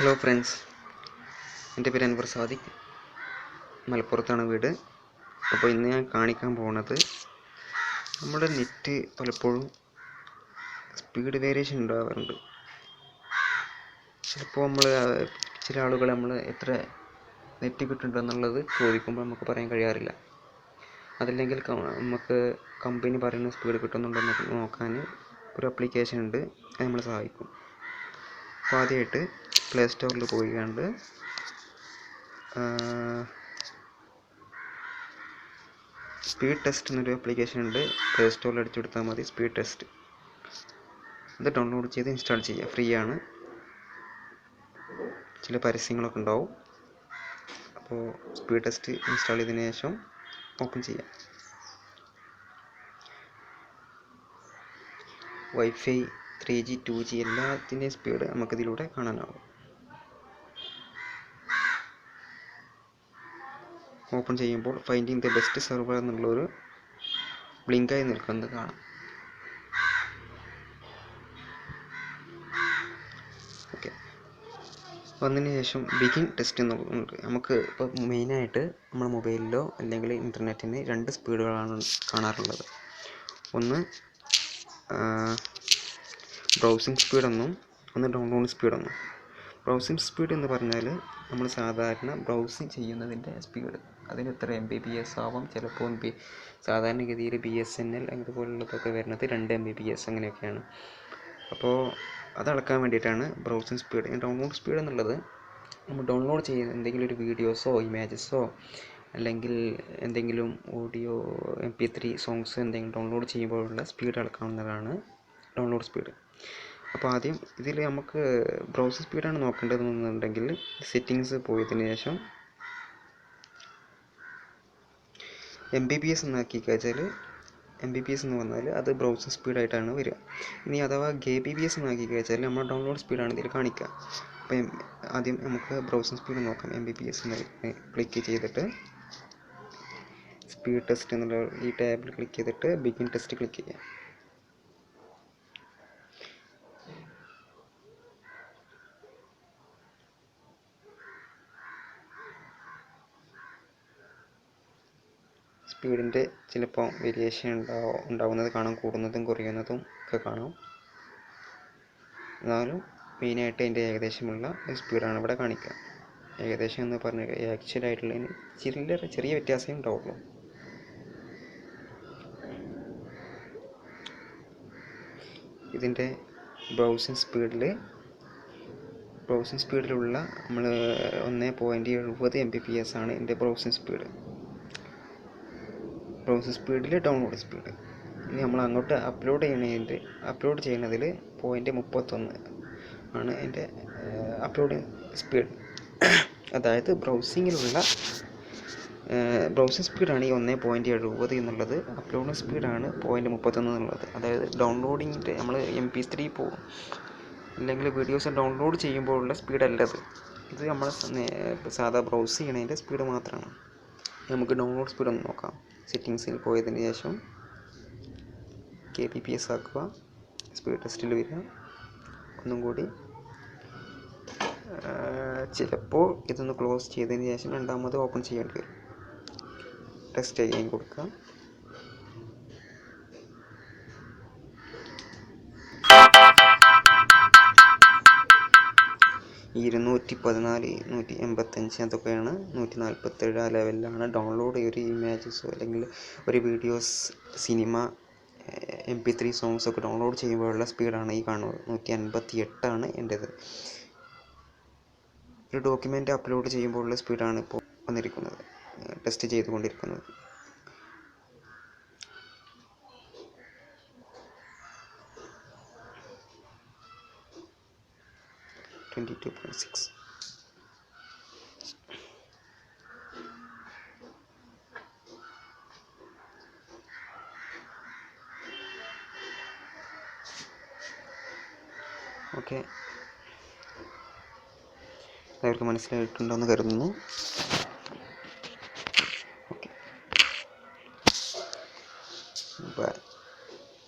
Hello friends, എൻ്റെ പേര് അൻവർ സാദിഖ്. മലപ്പുറത്താണ് വീട്. അപ്പോൾ ഇന്ന് ഞാൻ കാണിക്കാൻ പോകുന്നത് നമ്മുടെ നെറ്റ് പലപ്പോഴും സ്പീഡ് വേരിയേഷൻ ഉണ്ടാകാറുണ്ട്. ചിലപ്പോൾ ചില ആളുകൾ എത്ര നെറ്റ് കിട്ടുന്നുണ്ടെന്നുള്ളത് ചോദിക്കുമ്പോൾ നമുക്ക് പറയാൻ കഴിയാറില്ല. അതല്ലെങ്കിൽ നമുക്ക് കമ്പനി പറയുന്ന സ്പീഡ് കിട്ടുന്നുണ്ടെന്ന് നോക്കാൻ ഒരു ആപ്ലിക്കേഷൻ ഉണ്ട്, അത് നമ്മളെ സഹായിക്കും. അപ്പോൾ ആദ്യമായിട്ട് പ്ലേ സ്റ്റോറിൽ പോയിക്കൊണ്ട് സ്പീഡ് ടെസ്റ്റ് എന്നൊരു ആപ്ലിക്കേഷൻ ഉണ്ട്. പ്ലേ സ്റ്റോറിൽ അടിച്ചു കൊടുത്താൽ മതി സ്പീഡ് ടെസ്റ്റ്. അത് ഡൗൺലോഡ് ചെയ്ത് ഇൻസ്റ്റാൾ ചെയ്യുക, ഫ്രീ ആണ്. ചില പരസ്യങ്ങളൊക്കെ ഉണ്ടാവും. അപ്പോൾ സ്പീഡ് ടെസ്റ്റ് ഇൻസ്റ്റാൾ ചെയ്തതിന് ശേഷം ഓപ്പൺ ചെയ്യാം. വൈഫൈ 3G 2G എല്ലാത്തിൻ്റെയും സ്പീഡ് നമുക്കിതിലൂടെ കാണാനാവും. ഓപ്പൺ ചെയ്യുമ്പോൾ ഫൈൻഡിങ് ദ ബെസ്റ്റ് സെർവർ എന്നുള്ളൊരു ബ്ലിങ്കായി നിൽക്കുന്നത് കാണാം. ഓക്കെ, വന്നതിന് ശേഷം ബിഗിൻ ടെസ്റ്റ് എന്നുണ്ട്. നമുക്ക് ഇപ്പോൾ മെയിനായിട്ട് നമ്മുടെ മൊബൈലിലോ അല്ലെങ്കിൽ ഇൻ്റർനെറ്റിന് 2 സ്പീഡുകളാണ് കാണാറുള്ളത്. ഒന്ന് ബ്രൗസിംഗ് സ്പീഡെന്നും ഒന്ന് ഡൗൺലോഡ് സ്പീഡെന്നും. ബ്രൗസിംഗ് സ്പീഡ് എന്ന് പറഞ്ഞാൽ നമ്മൾ സാധാരണ ബ്രൗസിങ് ചെയ്യുന്നതിൻ്റെ സ്പീഡ്, അതിന് എത്ര Mbps ആവാം. ചിലപ്പോൾ സാധാരണഗതിയിൽ BSNL അതുപോലുള്ളതൊക്കെ വരുന്നത് 2 Mbps അങ്ങനെയൊക്കെയാണ്. അപ്പോൾ അതളക്കാൻ വേണ്ടിയിട്ടാണ് ബ്രൗസിംഗ് സ്പീഡ്. ഡൗൺലോഡ് സ്പീഡ് എന്നുള്ളത് നമ്മൾ ഡൗൺലോഡ് ചെയ്യുന്ന എന്തെങ്കിലും ഒരു വീഡിയോസോ ഇമേജസോ അല്ലെങ്കിൽ എന്തെങ്കിലും ഓഡിയോ MP3 സോങ്സ് എന്തെങ്കിലും ഡൗൺലോഡ് ചെയ്യുമ്പോഴുള്ള സ്പീഡ് അളക്കാവുന്നതാണ് ഡൗൺലോഡ് സ്പീഡ്. അപ്പോൾ ആദ്യം ഇതിൽ നമുക്ക് ബ്രൗസർ സ്പീഡാണ് നോക്കേണ്ടതെന്നുണ്ടെങ്കിൽ സെറ്റിങ്സ് പോയതിന് ശേഷം Mbps എന്നാക്കി വെച്ചാൽ Mbps എന്ന് പറഞ്ഞാൽ അത് ബ്രൗസിംഗ് സ്പീഡായിട്ടാണ് വരിക. ഇനി അഥവാ KBPS എന്നാക്കി വെച്ചാൽ നമ്മൾ ഡൗൺലോഡ് സ്പീഡാണ് ഇതിൽ കാണിക്കുക. അപ്പം ആദ്യം നമുക്ക് ബ്രൗസിംഗ് സ്പീഡ് നോക്കാം. Mbps എന്ന് ക്ലിക്ക് ചെയ്തിട്ട് സ്പീഡ് ടെസ്റ്റ് എന്നുള്ള ഈ ടാബിൽ ക്ലിക്ക് ചെയ്തിട്ട് ബിഗിൻ ടെസ്റ്റ് ക്ലിക്ക് ചെയ്യാം. സ്പീഡിൻ്റെ ചിലപ്പോൾ വേരിയേഷൻ ഉണ്ടാവുന്നത് കാണാം, കൂടുന്നതും കുറയുന്നതും ഒക്കെ കാണാം. എന്നാലും മെയിനായിട്ട് അതിൻ്റെ ഏകദേശമുള്ള സ്പീഡാണ് ഇവിടെ കാണിക്കുക. ഏകദേശം എന്ന് പറഞ്ഞാൽ ആക്ച്വലായിട്ടുള്ളതിന് ചെറിയ വ്യത്യാസമേ ഉണ്ടാവുള്ളൂ. ഇതിൻ്റെ ബ്രൗസിംഗ് സ്പീഡിലുള്ള നമ്മൾ 1.70 Mbps ആണ് എൻ്റെ ബ്രൗസിംഗ് സ്പീഡ്. ബ്രൗസിംഗ് സ്പീഡിൽ ഡൗൺലോഡ് സ്പീഡ്. ഇനി നമ്മൾ അങ്ങോട്ട് അപ്ലോഡ് ചെയ്യുന്നതിൽ 0.31 ആണ് എൻ്റെ അപ്ലോഡിങ് സ്പീഡ്. അതായത് ബ്രൗസിംഗ് സ്പീഡാണ് ഈ 1.70 എന്നുള്ളത്. അപ്ലോഡിങ് സ്പീഡാണ് 0.31 എന്നുള്ളത്. അതായത് ഡൗൺലോഡിങ്ങിൻ്റെ നമ്മൾ MP3 പോകും അല്ലെങ്കിൽ വീഡിയോസ് ഡൗൺലോഡ് ചെയ്യുമ്പോഴുള്ള സ്പീഡല്ലത്. ഇത് നമ്മൾ സാധാ ബ്രൗസ് ചെയ്യണതിൻ്റെ സ്പീഡ് മാത്രമാണ്. നമുക്ക് ഡൗൺലോഡ് സ്പീഡ് ഒന്ന് നോക്കാം. സെറ്റിങ്സിൽ പോയതിന് ശേഷം KBPS ആക്കുക, സ്പീഡ് ടെസ്റ്റിൽ വരിക. ഒന്നും കൂടി ചിലപ്പോൾ ഇതൊന്ന് ക്ലോസ് ചെയ്തതിന് ശേഷം രണ്ടാമത് ഓപ്പൺ ചെയ്യേണ്ടി വരും. ടെസ്റ്റ് ചെയ്യാൻ കൊടുക്കുക. ഈ 214, 185 അതൊക്കെയാണ്. 147 ആ ലെവലിലാണ് ഡൗൺലോഡ് ഒരു ഇമേജസോ അല്ലെങ്കിൽ ഒരു വീഡിയോസ്, സിനിമ, MP3 സോങ്സ് ഒക്കെ ഡൗൺലോഡ് ചെയ്യുമ്പോഴുള്ള സ്പീഡാണ് ഈ കാണുന്നത്. 158 എൻ്റേത്. ഒരു ഡോക്യുമെൻ്റ് അപ്ലോഡ് ചെയ്യുമ്പോഴുള്ള സ്പീഡാണ് ഇപ്പോൾ വന്നിരിക്കുന്നത്, ടെസ്റ്റ് ചെയ്തുകൊണ്ടിരിക്കുന്നത്. ഓക്കെ, എല്ലാവർക്കും മനസ്സിലായിട്ടുണ്ടെന്ന് കരുതുന്നു.